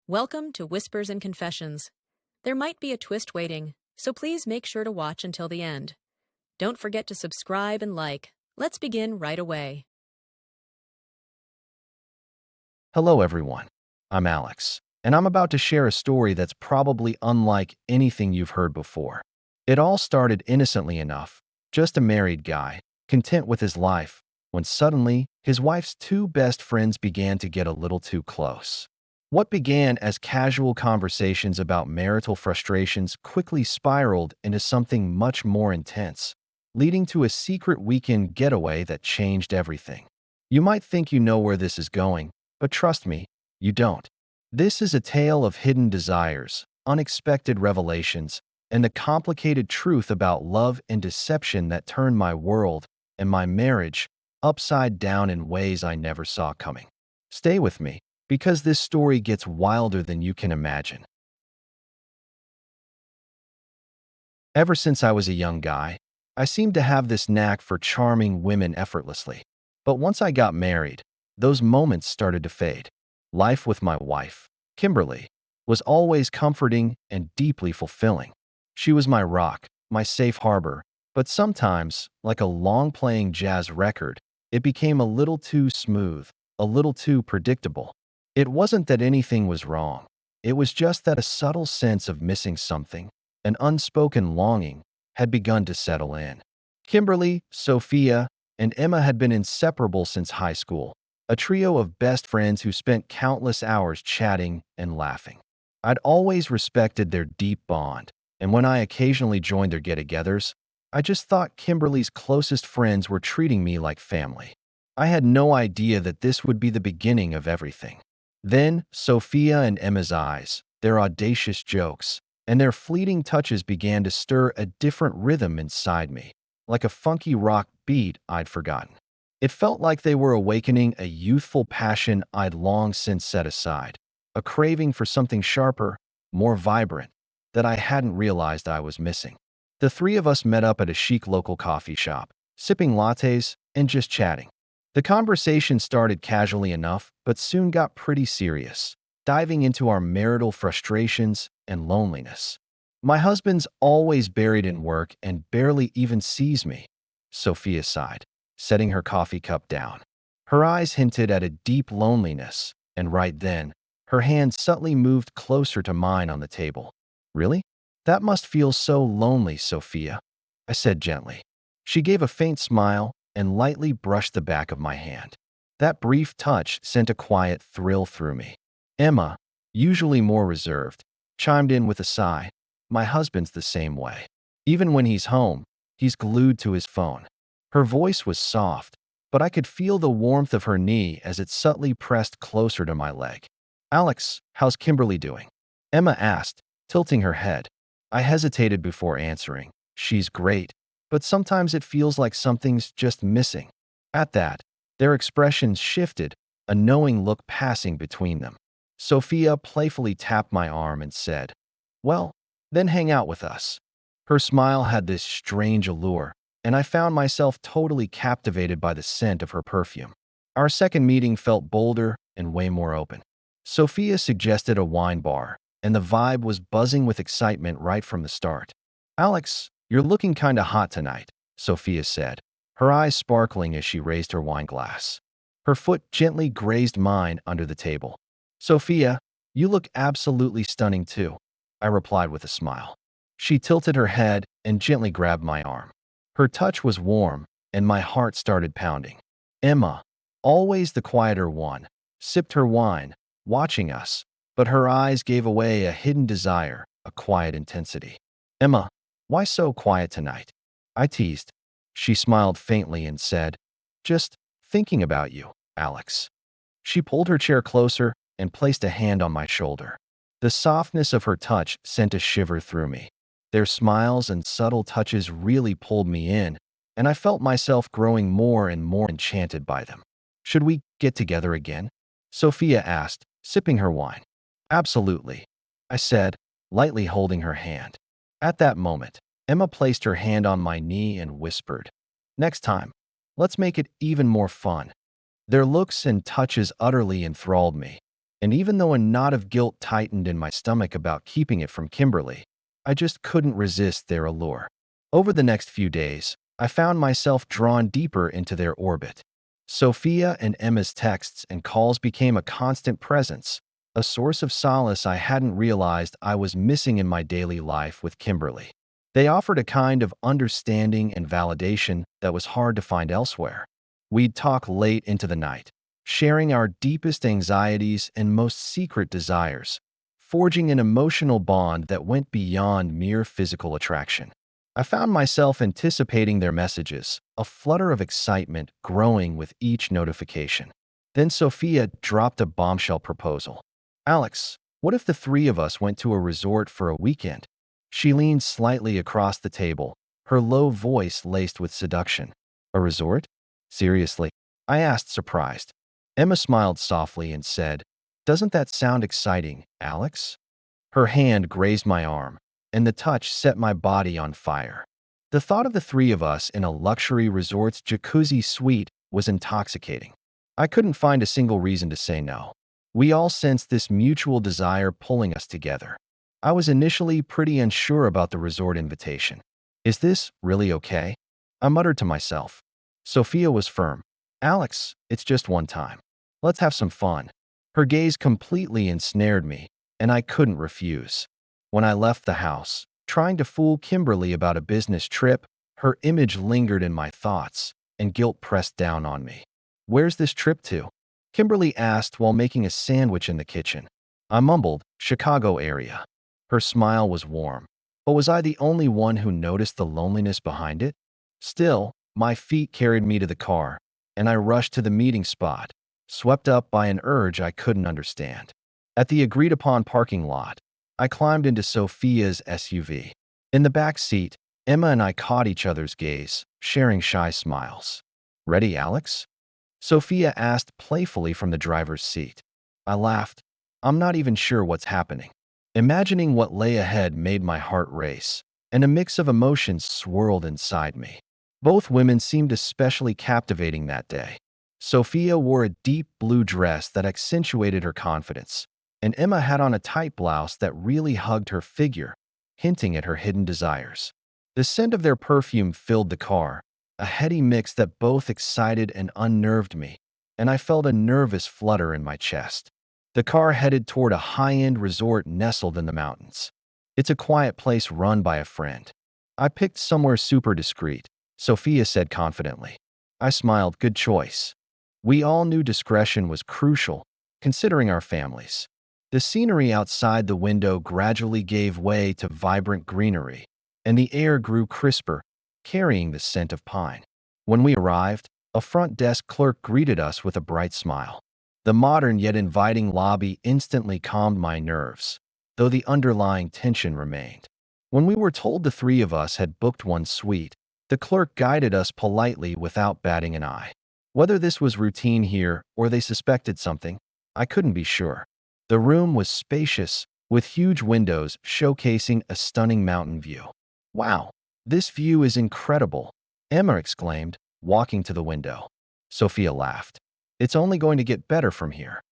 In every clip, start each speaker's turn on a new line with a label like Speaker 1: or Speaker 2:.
Speaker 1: Welcome to Whispers and Confessions. There might be a twist waiting, so please make sure to watch until the end. Don't forget to subscribe and like. Let's begin right away.
Speaker 2: Hello, everyone. I'm Alex, and I'm about to share a story that's probably unlike anything you've heard before. It all started innocently enough, just a married guy, content with his life, when suddenly his wife's two best friends began to get a little too close. What began as casual conversations about marital frustrations quickly spiraled into something much more intense, leading to a secret weekend getaway that changed everything. You might think you know where this is going, but trust me, you don't. This is a tale of hidden desires, unexpected revelations, and the complicated truth about love and deception that turned my world and my marriage upside down in ways I never saw coming. Stay with me, because this story gets wilder than you can imagine. Ever since I was a young guy, I seemed to have this knack for charming women effortlessly. But once I got married, those moments started to fade. Life with my wife, Kimberly, was always comforting and deeply fulfilling. She was my rock, my safe harbor, but sometimes, like a long-playing jazz record, it became a little too smooth, a little too predictable. It wasn't that anything was wrong. It was just that a subtle sense of missing something, an unspoken longing, had begun to settle in. Kimberly, Sophia, and Emma had been inseparable since high school, a trio of best friends who spent countless hours chatting and laughing. I'd always respected their deep bond, and when I occasionally joined their get-togethers, I just thought Kimberly's closest friends were treating me like family. I had no idea that this would be the beginning of everything. Then, Sophia and Emma's eyes, their audacious jokes, and their fleeting touches began to stir a different rhythm inside me, like a funky rock beat I'd forgotten. It felt like they were awakening a youthful passion I'd long since set aside, a craving for something sharper, more vibrant, that I hadn't realized I was missing. The three of us met up at a chic local coffee shop, sipping lattes and just chatting. The conversation started casually enough, but soon got pretty serious, diving into our marital frustrations and loneliness. My husband's always buried in work and barely even sees me, Sophia sighed, setting her coffee cup down. Her eyes hinted at a deep loneliness, and right then, her hand subtly moved closer to mine on the table. Really? That must feel so lonely, Sophia, I said gently. She gave a faint smile and lightly brushed the back of my hand. That brief touch sent a quiet thrill through me. Emma, usually more reserved, chimed in with a sigh. My husband's the same way. Even when he's home, he's glued to his phone. Her voice was soft, but I could feel the warmth of her knee as it subtly pressed closer to my leg. Alex, how's Kimberly doing? Emma asked, tilting her head. I hesitated before answering. She's great, but sometimes it feels like something's just missing. At that, their expressions shifted, a knowing look passing between them. Sophia playfully tapped my arm and said, "Well, then hang out with us." Her smile had this strange allure, and I found myself totally captivated by the scent of her perfume. Our second meeting felt bolder and way more open. Sophia suggested a wine bar, and the vibe was buzzing with excitement right from the start. "Alex, you're looking kinda hot tonight," Sophia said, her eyes sparkling as she raised her wine glass. Her foot gently grazed mine under the table. "Sophia, you look absolutely stunning too," I replied with a smile. She tilted her head and gently grabbed my arm. Her touch was warm, and my heart started pounding. Emma, always the quieter one, sipped her wine, watching us, but her eyes gave away a hidden desire, a quiet intensity. "Emma, why so quiet tonight?" I teased. She smiled faintly and said, "Just thinking about you, Alex." She pulled her chair closer and placed a hand on my shoulder. The softness of her touch sent a shiver through me. Their smiles and subtle touches really pulled me in, and I felt myself growing more and more enchanted by them. "Should we get together again?" Sophia asked, sipping her wine. "Absolutely," I said, lightly holding her hand. At that moment, Emma placed her hand on my knee and whispered, "Next time, let's make it even more fun." Their looks and touches utterly enthralled me, And even though a knot of guilt tightened in my stomach about keeping it from Kimberly, I just couldn't resist their allure. Over the next few days, I found myself drawn deeper into their orbit. Sophia and Emma's texts and calls became a constant presence, a source of solace I hadn't realized I was missing in my daily life with Kimberly. They offered a kind of understanding and validation that was hard to find elsewhere. We'd talk late into the night, sharing our deepest anxieties and most secret desires, forging an emotional bond that went beyond mere physical attraction. I found myself anticipating their messages, a flutter of excitement growing with each notification. Then Sophia dropped a bombshell proposal. "Alex, what if the three of us went to a resort for a weekend?" She leaned slightly across the table, her low voice laced with seduction. "A resort? Seriously?" I asked, surprised. Emma smiled softly and said, "Doesn't that sound exciting, Alex?" Her hand grazed my arm, and the touch set my body on fire. The thought of the three of us in a luxury resort's jacuzzi suite was intoxicating. I couldn't find a single reason to say no. We all sensed this mutual desire pulling us together. I was initially pretty unsure about the resort invitation. "Is this really okay?" I muttered to myself. Sophia was firm. "Alex, it's just one time. Let's have some fun." Her gaze completely ensnared me, and I couldn't refuse. When I left the house, trying to fool Kimberly about a business trip, her image lingered in my thoughts, and guilt pressed down on me. "Where's this trip to?" Kimberly asked while making a sandwich in the kitchen. I mumbled, "Chicago area." Her smile was warm, but was I the only one who noticed the loneliness behind it? Still, my feet carried me to the car, and I rushed to the meeting spot, swept up by an urge I couldn't understand. At the agreed-upon parking lot, I climbed into Sophia's SUV. In the back seat, Emma and I caught each other's gaze, sharing shy smiles. "Ready, Alex?" Sophia asked playfully from the driver's seat. I laughed. I'm not even sure what's happening. Imagining what lay ahead made my heart race, and a mix of emotions swirled inside me. Both women seemed especially captivating that day. Sophia wore a deep blue dress that accentuated her confidence, and Emma had on a tight blouse that really hugged her figure, hinting at her hidden desires. The scent of their perfume filled the car, a heady mix that both excited and unnerved me, and I felt a nervous flutter in my chest. The car headed toward a high-end resort nestled in the mountains. "It's a quiet place run by a friend. I picked somewhere super discreet," Sophia said confidently. I smiled. "Good choice." We all knew discretion was crucial, considering our families. The scenery outside the window gradually gave way to vibrant greenery, and the air grew crisper, carrying the scent of pine. When we arrived, a front desk clerk greeted us with a bright smile. The modern yet inviting lobby instantly calmed my nerves, though the underlying tension remained. When we were told the three of us had booked one suite, the clerk guided us politely without batting an eye. Whether this was routine here or they suspected something, I couldn't be sure. The room was spacious, with huge windows showcasing a stunning mountain view. "Wow, this view is incredible," Emma exclaimed, walking to the window. Sophia laughed. "It's only going to get better from here."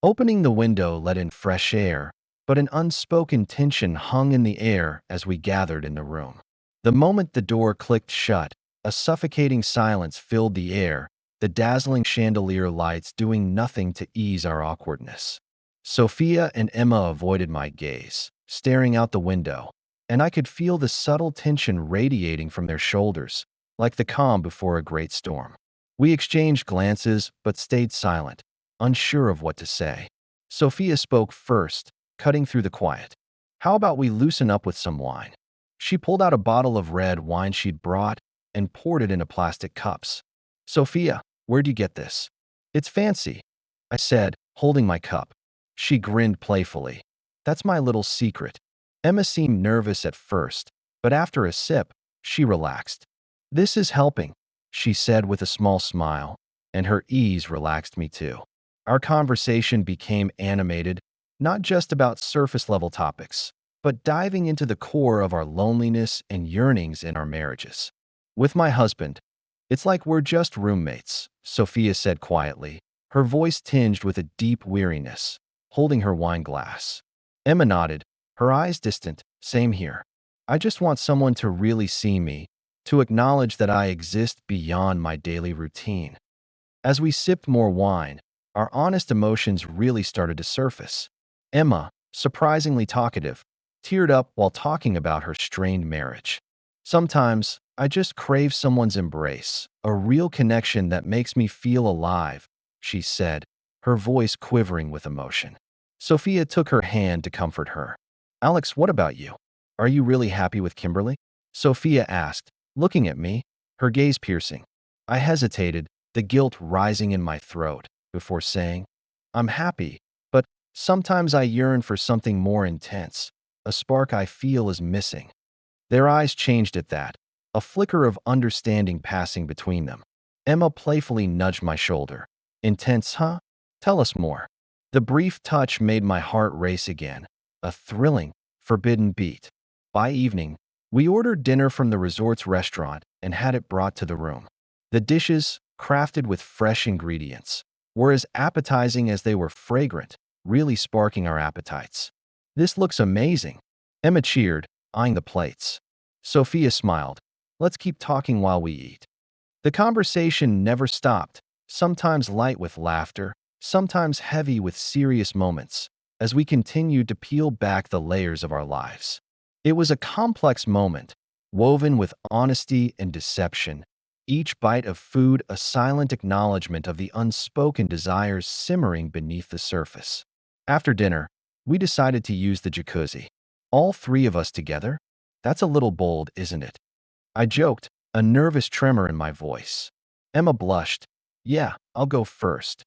Speaker 2: Opening the window let in fresh air, but an unspoken tension hung in the air as we gathered in the room. The moment the door clicked shut, a suffocating silence filled the air, the dazzling chandelier lights doing nothing to ease our awkwardness. Sophia and Emma avoided my gaze, staring out the window, and I could feel the subtle tension radiating from their shoulders, like the calm before a great storm. We exchanged glances but stayed silent, unsure of what to say. Sophia spoke first, cutting through the quiet. "How about we loosen up with some wine?" She pulled out a bottle of red wine she'd brought and poured it into plastic cups. "Sophia, where'd you get this?" "It's fancy," I said, holding my cup. She grinned playfully. "That's my little secret." Emma seemed nervous at first, but after a sip, she relaxed. "This is helping," she said with a small smile, and her ease relaxed me too. Our conversation became animated, not just about surface-level topics, but diving into the core of our loneliness and yearnings in our marriages. With my husband, it's like we're just roommates, Sophia said quietly, her voice tinged with a deep weariness. holding her wine glass. Emma nodded, her eyes distant. Same here. I just want someone to really see me, to acknowledge that I exist beyond my daily routine. As we sipped more wine, our honest emotions really started to surface. Emma, surprisingly talkative, teared up while talking about her strained marriage. Sometimes, I just crave someone's embrace, a real connection that makes me feel alive, she said, her voice quivering with emotion. Sophia took her hand to comfort her. Alex, what about you? Are you really happy with Kimberly? Sophia asked, looking at me, her gaze piercing. I hesitated, the guilt rising in my throat, before saying, I'm happy, but sometimes I yearn for something more intense, a spark I feel is missing. Their eyes changed at that, a flicker of understanding passing between them. Emma playfully nudged my shoulder. Intense, huh? Tell us more. The brief touch made my heart race again, a thrilling, forbidden beat. By evening, we ordered dinner from the resort's restaurant and had it brought to the room. The dishes, crafted with fresh ingredients, were as appetizing as they were fragrant, really sparking our appetites. This looks amazing, Emma cheered, eyeing the plates. Sophia smiled. Let's keep talking while we eat. The conversation never stopped, sometimes light with laughter, sometimes heavy with serious moments, as we continued to peel back the layers of our lives. It was a complex moment, woven with honesty and deception, each bite of food a silent acknowledgement of the unspoken desires simmering beneath the surface. After dinner, we decided to use the jacuzzi. All three of us together? That's a little bold, isn't it? I joked, a nervous tremor in my voice. Emma blushed. Yeah, I'll go first.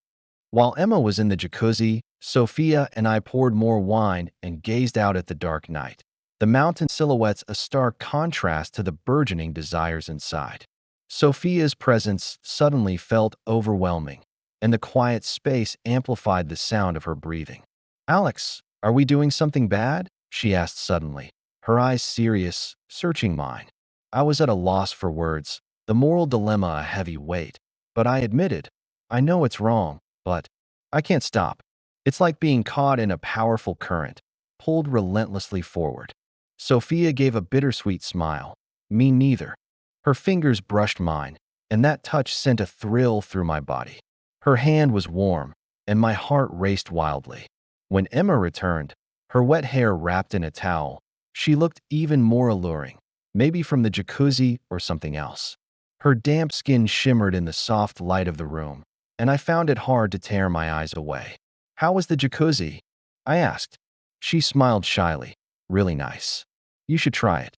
Speaker 2: While Emma was in the jacuzzi, Sophia and I poured more wine and gazed out at the dark night. The mountain silhouettes a stark contrast to the burgeoning desires inside. Sophia's presence suddenly felt overwhelming, and the quiet space amplified the sound of her breathing. Alex, are we doing something bad? She asked suddenly, her eyes serious, searching mine. I was at a loss for words, the moral dilemma a heavy weight, but I admitted, I know it's wrong, but I can't stop. It's like being caught in a powerful current, pulled relentlessly forward. Sophia gave a bittersweet smile. Me neither. Her fingers brushed mine, and that touch sent a thrill through my body. Her hand was warm, and my heart raced wildly. When Emma returned, her wet hair wrapped in a towel, she looked even more alluring, maybe from the jacuzzi or something else. Her damp skin shimmered in the soft light of the room, and I found it hard to tear my eyes away. How was the jacuzzi? I asked. She smiled shyly. Really nice. You should try it.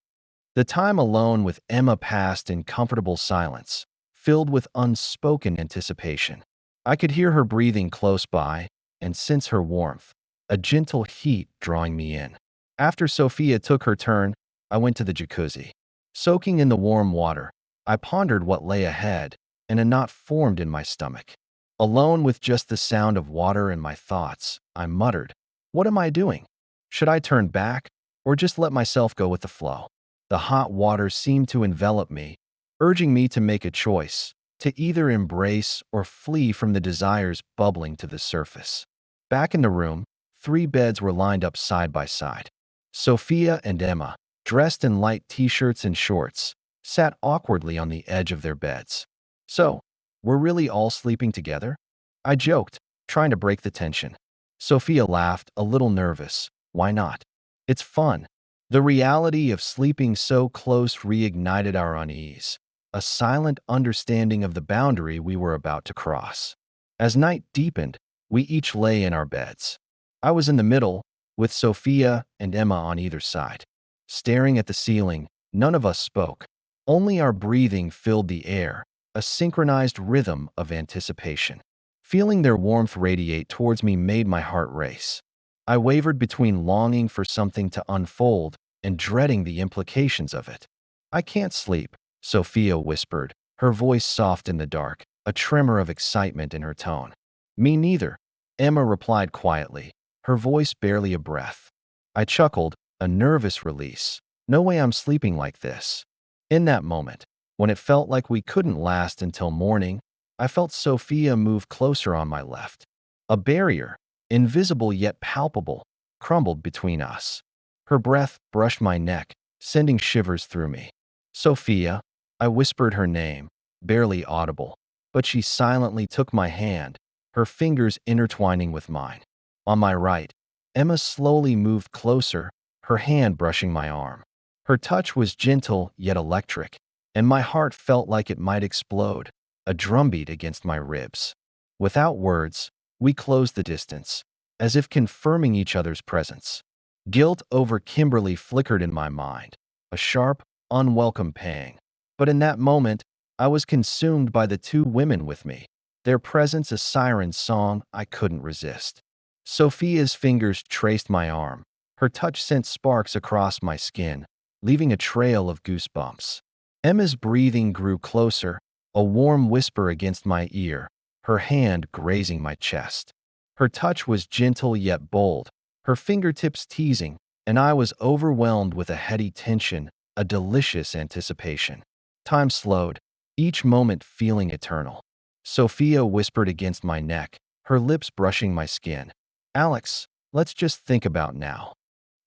Speaker 2: The time alone with Emma passed in comfortable silence, filled with unspoken anticipation. I could hear her breathing close by and sense her warmth, a gentle heat drawing me in. After Sophia took her turn, I went to the jacuzzi. Soaking in the warm water, I pondered what lay ahead, and a knot formed in my stomach. Alone with just the sound of water in my thoughts, I muttered, what am I doing? Should I turn back, or just let myself go with the flow? The hot water seemed to envelop me, urging me to make a choice, to either embrace or flee from the desires bubbling to the surface. Back in the room, 3 beds were lined up side by side. Sophia and Emma, dressed in light t-shirts and shorts, sat awkwardly on the edge of their beds. So, we're really all sleeping together? I joked, trying to break the tension. Sophia laughed, a little nervous. Why not? It's fun. The reality of sleeping so close reignited our unease, a silent understanding of the boundary we were about to cross. As night deepened, we each lay in our beds. I was in the middle, with Sophia and Emma on either side. Staring at the ceiling, none of us spoke. Only our breathing filled the air, a synchronized rhythm of anticipation. Feeling their warmth radiate towards me made my heart race. I wavered between longing for something to unfold and dreading the implications of it. I can't sleep, Sophia whispered, her voice soft in the dark, a tremor of excitement in her tone. Me neither, Emma replied quietly, her voice barely a breath. I chuckled, a nervous release. No way I'm sleeping like this. In that moment, when it felt like we couldn't last until morning, I felt Sophia move closer on my left. A barrier, invisible yet palpable, crumbled between us. Her breath brushed my neck, sending shivers through me. Sophia, I whispered her name, barely audible, but she silently took my hand, her fingers intertwining with mine. On my right, Emma slowly moved closer, her hand brushing my arm. Her touch was gentle yet electric, and my heart felt like it might explode, a drumbeat against my ribs. Without words, we closed the distance, as if confirming each other's presence. Guilt over Kimberly flickered in my mind, a sharp, unwelcome pang. But in that moment, I was consumed by the two women with me, their presence a siren song I couldn't resist. Sophia's fingers traced my arm. Her touch sent sparks across my skin, leaving a trail of goosebumps. Emma's breathing grew closer, a warm whisper against my ear, her hand grazing my chest. Her touch was gentle yet bold, her fingertips teasing, and I was overwhelmed with a heady tension, a delicious anticipation. Time slowed, each moment feeling eternal. Sophia whispered against my neck, her lips brushing my skin. "Alex, let's just think about now."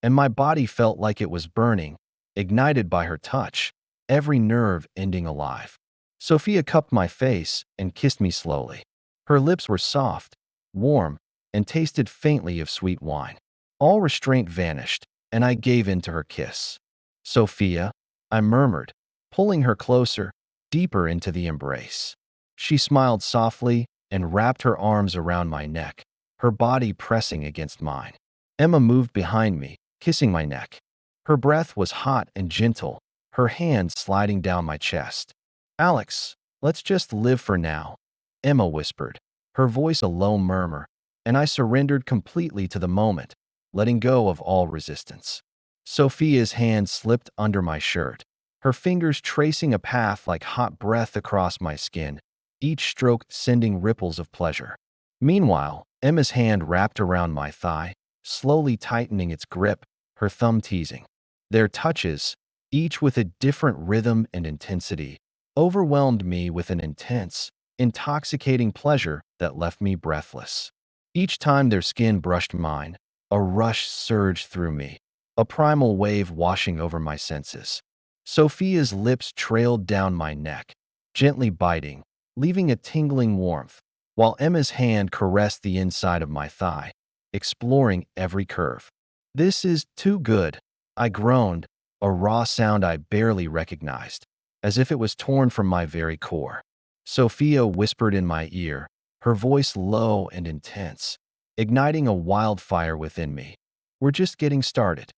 Speaker 2: And my body felt like it was burning, ignited by her touch, every nerve ending alive. Sophia cupped my face and kissed me slowly. Her lips were soft, warm, and tasted faintly of sweet wine. All restraint vanished, and I gave in to her kiss. "Sophia," I murmured, pulling her closer, deeper into the embrace. She smiled softly and wrapped her arms around my neck, her body pressing against mine. Emma moved behind me, kissing my neck. Her breath was hot and gentle, her hand sliding down my chest. "Alex, let's just live for now," Emma whispered, her voice a low murmur, and I surrendered completely to the moment, letting go of all resistance. Sophia's hand slipped under my shirt, her fingers tracing a path like hot breath across my skin, each stroke sending ripples of pleasure. Meanwhile, Emma's hand wrapped around my thigh, slowly tightening its grip, her thumb teasing. Their touches, each with a different rhythm and intensity, overwhelmed me with an intense, intoxicating pleasure that left me breathless. Each time their skin brushed mine, a rush surged through me, a primal wave washing over my senses. Sophia's lips trailed down my neck, gently biting, leaving a tingling warmth, while Emma's hand caressed the inside of my thigh, exploring every curve. "This is too good," I groaned, a raw sound I barely recognized, as if it was torn from my very core. Sophia whispered in my ear, her voice low and intense, igniting a wildfire within me. "We're just getting started."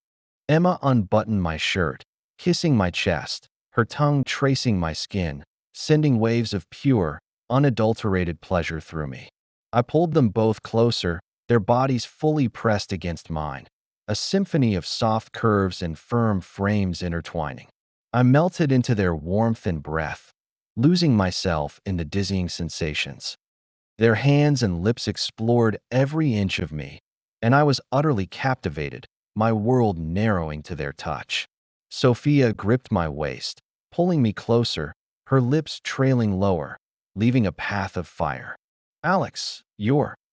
Speaker 2: Emma unbuttoned my shirt, kissing my chest, her tongue tracing my skin, sending waves of pure, unadulterated pleasure through me. I pulled them both closer, their bodies fully pressed against mine, a symphony of soft curves and firm frames intertwining. I melted into their warmth and breath, losing myself in the dizzying sensations. Their hands and lips explored every inch of me, and I was utterly captivated, my world narrowing to their touch. Sophia gripped my waist, pulling me closer, her lips trailing lower, leaving a path of fire. "Alex,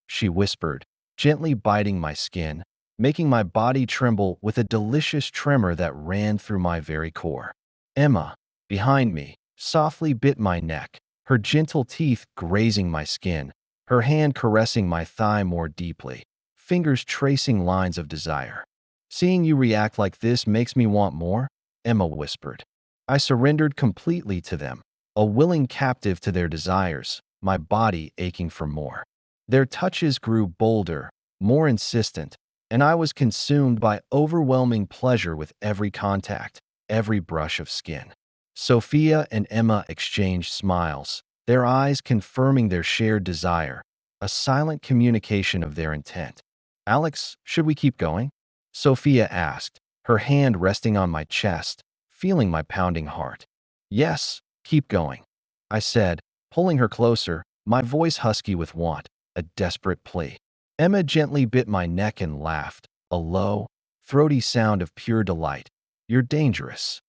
Speaker 2: she whispered, gently biting my skin, making my body tremble with a delicious tremor that ran through my very core. Emma, behind me, softly bit my neck, her gentle teeth grazing my skin, her hand caressing my thigh more deeply, fingers tracing lines of desire. "Seeing you react like this makes me want more," Emma whispered. I surrendered completely to them, a willing captive to their desires, my body aching for more. Their touches grew bolder, more insistent, and I was consumed by overwhelming pleasure with every contact, every brush of skin. Sophia and Emma exchanged smiles, their eyes confirming their shared desire, a silent communication of their intent. "Alex, should we keep going?" Sophia asked, her hand resting on my chest, feeling my pounding heart. "Yes, keep going," I said, pulling her closer, my voice husky with want, a desperate plea. Emma gently bit my neck and laughed, a low, throaty sound of pure delight. "You're dangerous."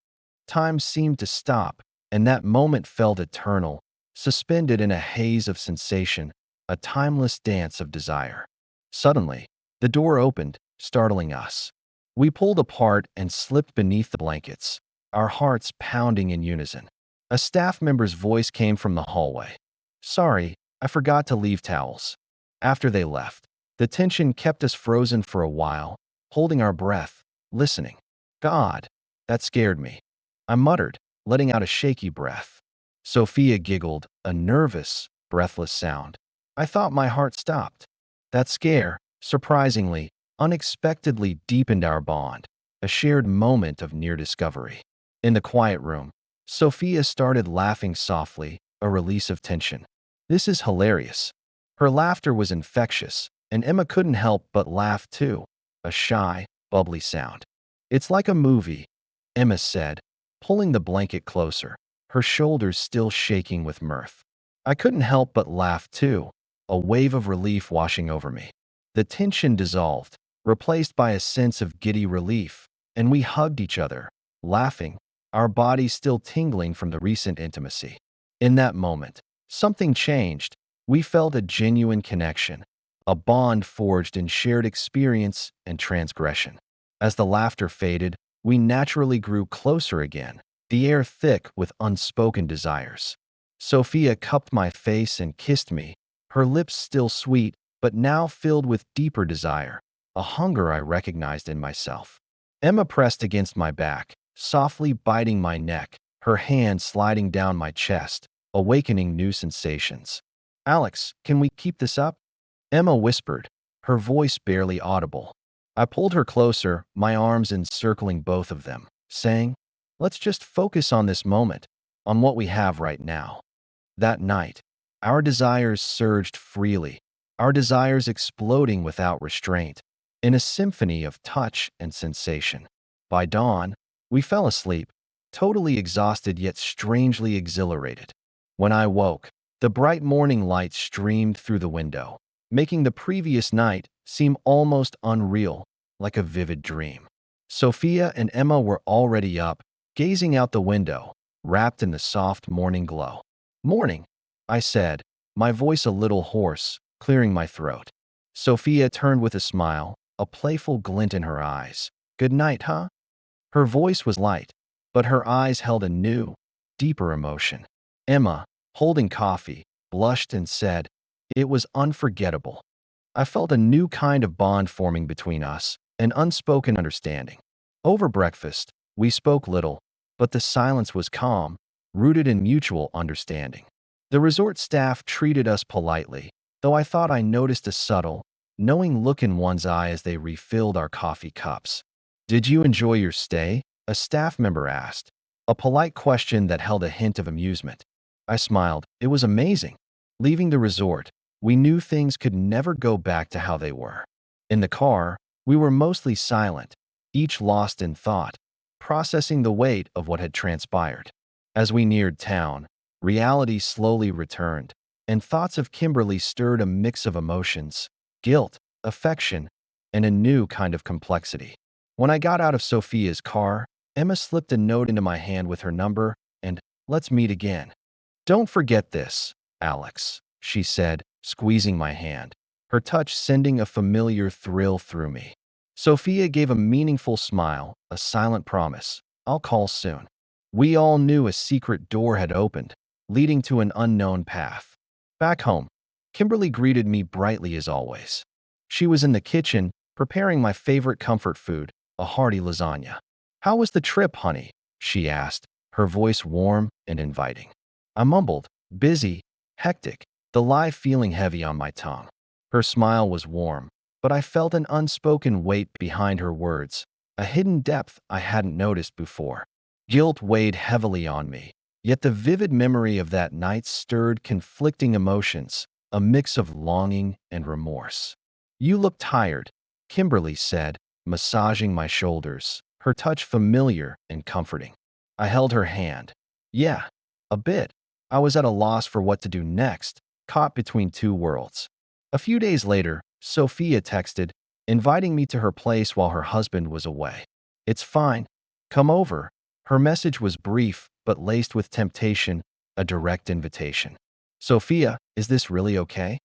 Speaker 2: Time seemed to stop, and that moment felt eternal, suspended in a haze of sensation, a timeless dance of desire. Suddenly, the door opened, startling us. We pulled apart and slipped beneath the blankets, our hearts pounding in unison. A staff member's voice came from the hallway. "Sorry, I forgot to leave towels." After they left, the tension kept us frozen for a while, holding our breath, listening. "God, that scared me," I muttered, letting out a shaky breath. Sophia giggled, a nervous, breathless sound. I thought my heart stopped. That scare, surprisingly, unexpectedly deepened our bond, a shared moment of near discovery. In the quiet room, Sophia started laughing softly, a release of tension. "This is hilarious." Her laughter was infectious, and Emma couldn't help but laugh too, a shy, bubbly sound. "It's like a movie," Emma said, pulling the blanket closer, her shoulders still shaking with mirth. I couldn't help but laugh too, a wave of relief washing over me. The tension dissolved, replaced by a sense of giddy relief, and we hugged each other, laughing, our bodies still tingling from the recent intimacy. In that moment, something changed. We felt a genuine connection, a bond forged in shared experience and transgression. As the laughter faded, we naturally grew closer again, the air thick with unspoken desires. Sophia cupped my face and kissed me, her lips still sweet, but now filled with deeper desire, a hunger I recognized in myself. Emma pressed against my back, softly biting my neck, her hand sliding down my chest, awakening new sensations. "Alex, can we keep this up?" Emma whispered, her voice barely audible. I pulled her closer, my arms encircling both of them, saying, "Let's just focus on this moment, on what we have right now." That night, our desires surged freely, our desires exploding without restraint, in a symphony of touch and sensation. By dawn, we fell asleep, totally exhausted yet strangely exhilarated. When I woke, the bright morning light streamed through the window, making the previous night seem almost unreal, like a vivid dream. Sophia and Emma were already up, gazing out the window, wrapped in the soft morning glow. "Morning," I said, my voice a little hoarse, clearing my throat. Sophia turned with a smile, a playful glint in her eyes. "Good night, huh?" Her voice was light, but her eyes held a new, deeper emotion. Emma, holding coffee, blushed and said, "It was unforgettable." I felt a new kind of bond forming between us, an unspoken understanding. Over breakfast, we spoke little, but the silence was calm, rooted in mutual understanding. The resort staff treated us politely, though I thought I noticed a subtle, knowing look in one's eye as they refilled our coffee cups. "Did you enjoy your stay?" a staff member asked, a polite question that held a hint of amusement. I smiled. "It was amazing." Leaving the resort, we knew things could never go back to how they were. In the car, we were mostly silent, each lost in thought, processing the weight of what had transpired. As we neared town, reality slowly returned, and thoughts of Kimberly stirred a mix of emotions, guilt, affection, and a new kind of complexity. When I got out of Sophia's car, Emma slipped a note into my hand with her number and, "Let's meet again." "Don't forget this, Alex," she said, squeezing my hand, her touch sending a familiar thrill through me. Sophia gave a meaningful smile, a silent promise. "I'll call soon." We all knew a secret door had opened, leading to an unknown path. Back home, Kimberly greeted me brightly as always. She was in the kitchen, preparing my favorite comfort food, a hearty lasagna. "How was the trip, honey?" she asked, her voice warm and inviting. I mumbled, "Busy, hectic," the lie feeling heavy on my tongue. Her smile was warm, but I felt an unspoken weight behind her words, a hidden depth I hadn't noticed before. Guilt weighed heavily on me, yet the vivid memory of that night stirred conflicting emotions, a mix of longing and remorse. "You look tired," Kimberly said, massaging my shoulders, her touch familiar and comforting. I held her hand. "Yeah, a bit." I was at a loss for what to do next, caught between two worlds. A few days later, Sophia texted, inviting me to her place while her husband was away. "It's fine. Come over." Her message was brief, but laced with temptation, a direct invitation. "Sophia, is this really okay?"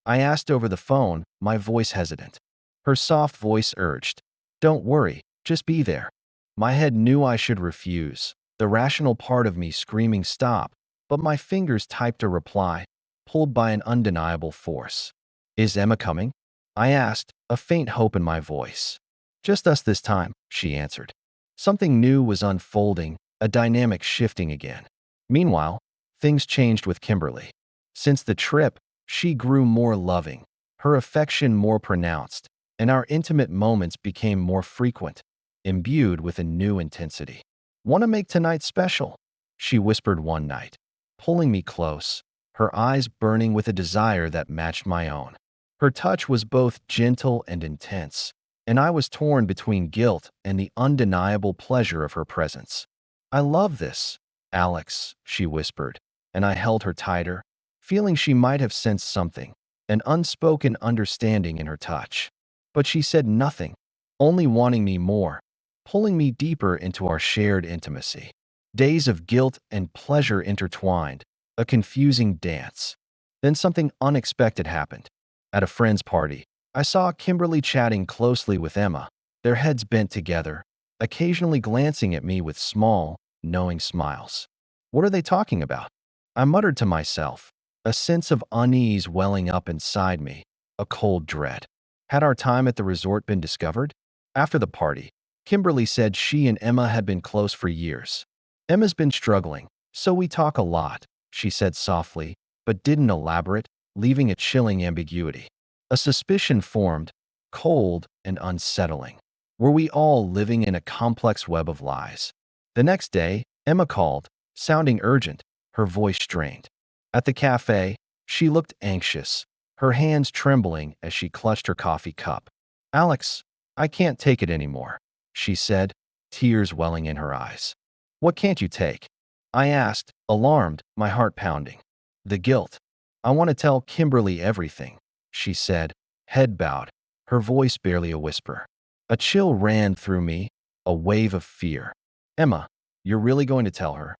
Speaker 2: I asked over the phone, my voice hesitant. Her soft voice urged, "Don't worry, just be there." My head knew I should refuse, the rational part of me screaming stop, but my fingers typed a reply, pulled by an undeniable force. "Is Emma coming?" I asked, a faint hope in my voice. "Just us this time," she answered. Something new was unfolding, a dynamic shifting again. Meanwhile, things changed with Kimberly. Since the trip, she grew more loving, her affection more pronounced, and our intimate moments became more frequent, imbued with a new intensity. "Want to make tonight special?" she whispered one night, pulling me close, her eyes burning with a desire that matched my own. Her touch was both gentle and intense, and I was torn between guilt and the undeniable pleasure of her presence. "I love this, Alex," she whispered, and I held her tighter, feeling she might have sensed something, an unspoken understanding in her touch. But she said nothing, only wanting me more, pulling me deeper into our shared intimacy. Days of guilt and pleasure intertwined, a confusing dance. Then something unexpected happened. At a friend's party, I saw Kimberly chatting closely with Emma, their heads bent together, occasionally glancing at me with small, knowing smiles. "What are they talking about?" I muttered to myself, a sense of unease welling up inside me, a cold dread. Had our time at the resort been discovered? After the party, Kimberly said she and Emma had been close for years. "Emma's been struggling, so we talk a lot," she said softly, but didn't elaborate, leaving a chilling ambiguity. A suspicion formed, cold and unsettling. Were we all living in a complex web of lies? The next day, Emma called, sounding urgent, her voice strained. At the cafe, she looked anxious, her hands trembling as she clutched her coffee cup. "Alex, I can't take it anymore," she said, tears welling in her eyes. "What can't you take?" I asked, alarmed, my heart pounding. "The guilt. I want to tell Kimberly everything," she said, head bowed, her voice barely a whisper. A chill ran through me, a wave of fear. "Emma, you're really going to tell her?"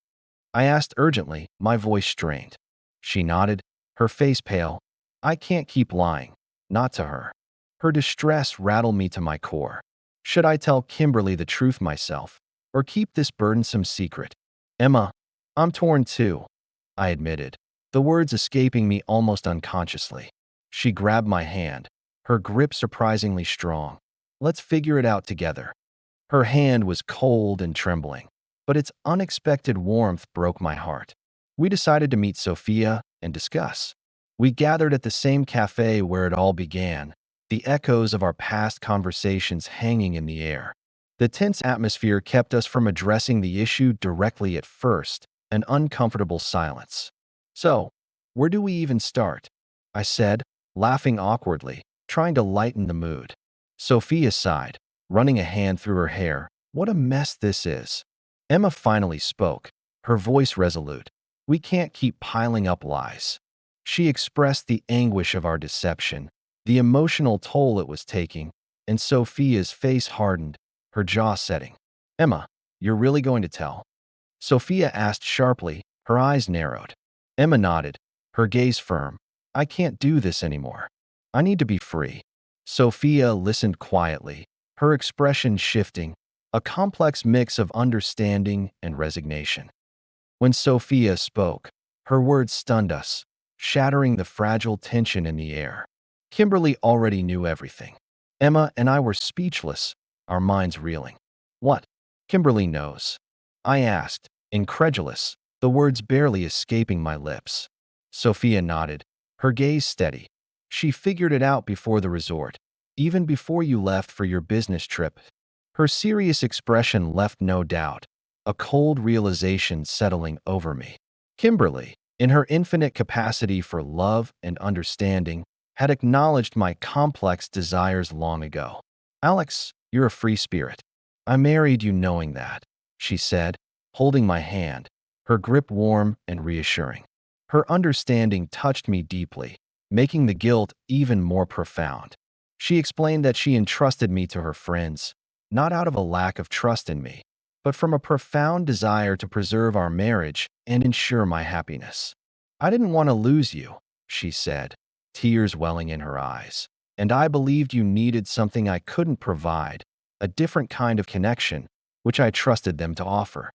Speaker 2: I asked urgently, my voice strained. She nodded, her face pale. "I can't keep lying. Not to her." Her distress rattled me to my core. Should I tell Kimberly the truth myself, or keep this burdensome secret? "Emma, I'm torn too," I admitted, the words escaping me almost unconsciously. She grabbed my hand, her grip surprisingly strong. "Let's figure it out together." Her hand was cold and trembling, but its unexpected warmth broke my heart. We decided to meet Sophia and discuss. We gathered at the same cafe where it all began, the echoes of our past conversations hanging in the air. The tense atmosphere kept us from addressing the issue directly at first, an uncomfortable silence. "So, where do we even start?" I said, laughing awkwardly, trying to lighten the mood. Sophia sighed, running a hand through her hair. "What a mess this is." Emma finally spoke, her voice resolute. "We can't keep piling up lies." She expressed the anguish of our deception, the emotional toll it was taking, and Sophia's face hardened, her jaw setting. "Emma, you're really going to tell?" Sophia asked sharply, her eyes narrowed. Emma nodded, her gaze firm. "I can't do this anymore. I need to be free." Sophia listened quietly, her expression shifting, a complex mix of understanding and resignation. When Sophia spoke, her words stunned us, shattering the fragile tension in the air. Kimberly already knew everything. Emma and I were speechless, our minds reeling. "What?" "Kimberly knows," I asked, incredulous, the words barely escaping my lips. Sophia nodded, her gaze steady. "She figured it out before the resort, even before you left for your business trip." Her serious expression left no doubt, a cold realization settling over me. Kimberly, in her infinite capacity for love and understanding, had acknowledged my complex desires long ago. "Alex, you're a free spirit. I married you knowing that," she said, holding my hand, her grip warm and reassuring. Her understanding touched me deeply, making the guilt even more profound. She explained that she entrusted me to her friends, not out of a lack of trust in me, but from a profound desire to preserve our marriage and ensure my happiness. "I didn't want to lose you," she said, tears welling in her eyes. And I believed you needed something I couldn't provide, a different kind of connection, which I trusted them to offer.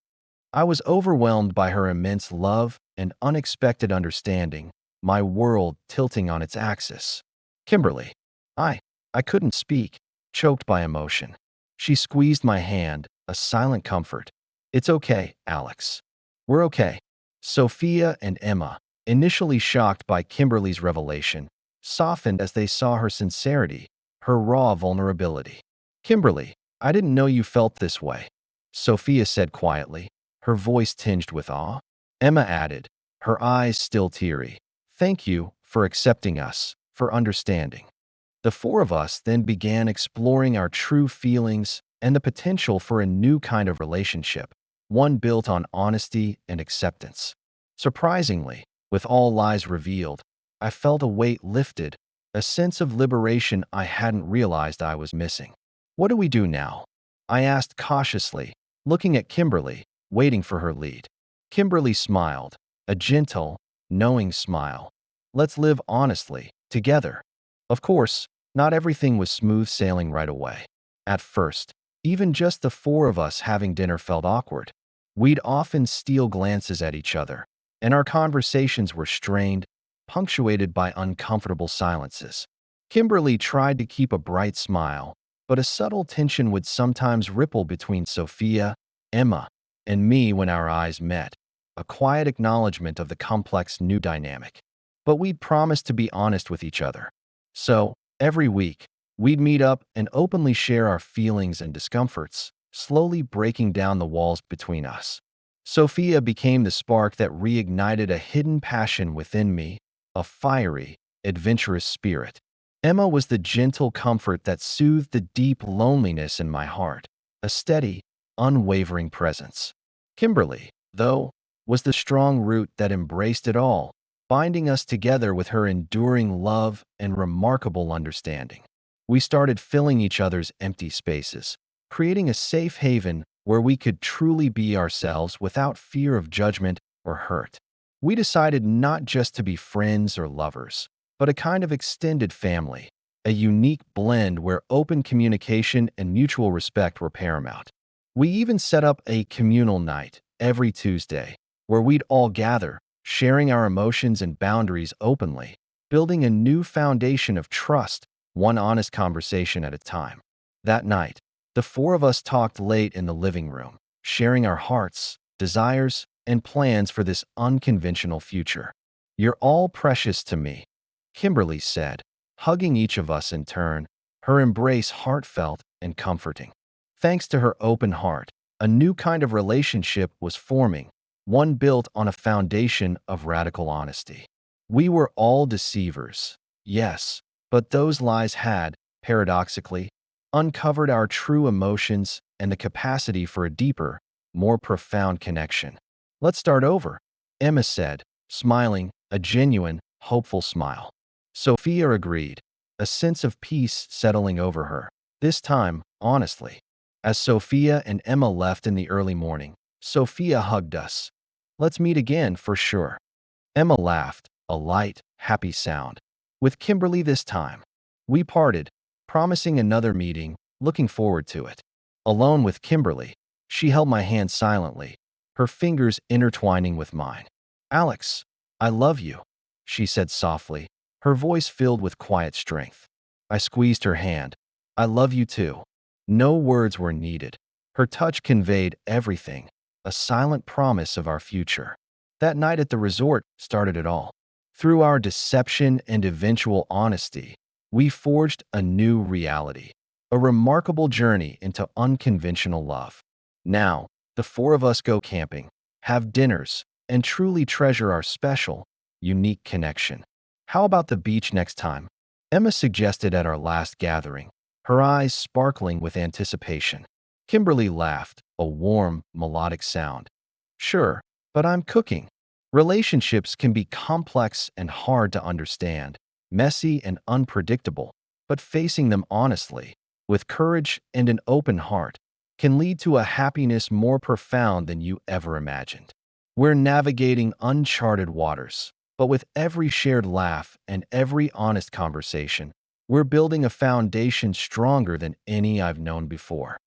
Speaker 2: I was overwhelmed by her immense love and unexpected understanding, my world tilting on its axis. Kimberly. I. I couldn't speak, choked by emotion. She squeezed my hand, a silent comfort. It's okay, Alex. We're okay. Sophia and Emma, initially shocked by Kimberly's revelation, softened as they saw her sincerity, her raw vulnerability. Kimberly, I didn't know you felt this way, Sophia said quietly, her voice tinged with awe. Emma added, her eyes still teary. Thank you for accepting us, for understanding. The four of us then began exploring our true feelings and the potential for a new kind of relationship, one built on honesty and acceptance. Surprisingly, with all lies revealed, I felt a weight lifted, a sense of liberation I hadn't realized I was missing. What do we do now? I asked cautiously, looking at Kimberly, waiting for her lead. Kimberly smiled, a gentle, knowing smile. Let's live honestly, together. Of course, not everything was smooth sailing right away. At first, even just the four of us having dinner felt awkward. We'd often steal glances at each other, and our conversations were strained, punctuated by uncomfortable silences. Kimberly tried to keep a bright smile, but a subtle tension would sometimes ripple between Sophia, Emma, and me when our eyes met, a quiet acknowledgement of the complex new dynamic. But we'd promised to be honest with each other. So, every week, we'd meet up and openly share our feelings and discomforts, slowly breaking down the walls between us. Sophia became the spark that reignited a hidden passion within me, a fiery, adventurous spirit. Emma was the gentle comfort that soothed the deep loneliness in my heart, a steady, unwavering presence. Kimberly, though, was the strong root that embraced it all, binding us together with her enduring love and remarkable understanding. We started filling each other's empty spaces, creating a safe haven where we could truly be ourselves without fear of judgment or hurt. We decided not just to be friends or lovers, but a kind of extended family, a unique blend where open communication and mutual respect were paramount. We even set up a communal night every Tuesday, where we'd all gather, sharing our emotions and boundaries openly, building a new foundation of trust, one honest conversation at a time. That night, the four of us talked late in the living room, sharing our hearts, desires, and plans for this unconventional future. You're all precious to me, Kimberly said, hugging each of us in turn, her embrace heartfelt and comforting. Thanks to her open heart, a new kind of relationship was forming, one built on a foundation of radical honesty. We were all deceivers, yes, but those lies had, paradoxically, uncovered our true emotions and the capacity for a deeper, more profound connection. Let's start over, Emma said, smiling, a genuine, hopeful smile. Sophia agreed, a sense of peace settling over her, this time, honestly. As Sophia and Emma left in the early morning, Sophia hugged us. Let's meet again for sure. Emma laughed, a light, happy sound. With Kimberly this time. We parted, promising another meeting, looking forward to it. Alone with Kimberly, she held my hand silently, her fingers intertwining with mine. Alex, I love you, she said softly, her voice filled with quiet strength. I squeezed her hand. I love you too. No words were needed. Her touch conveyed everything, a silent promise of our future. That night at the resort started it all. Through our deception and eventual honesty, we forged a new reality, a remarkable journey into unconventional love. Now, the four of us go camping, have dinners, and truly treasure our special, unique connection. How about the beach next time? Emma suggested at our last gathering, her eyes sparkling with anticipation. Kimberly laughed, a warm, melodic sound. Sure, but I'm cooking. Relationships can be complex and hard to understand, messy and unpredictable, but facing them honestly, with courage and an open heart, can lead to a happiness more profound than you ever imagined. We're navigating uncharted waters, But with every shared laugh and every honest conversation, we're building a foundation stronger than any I've known before.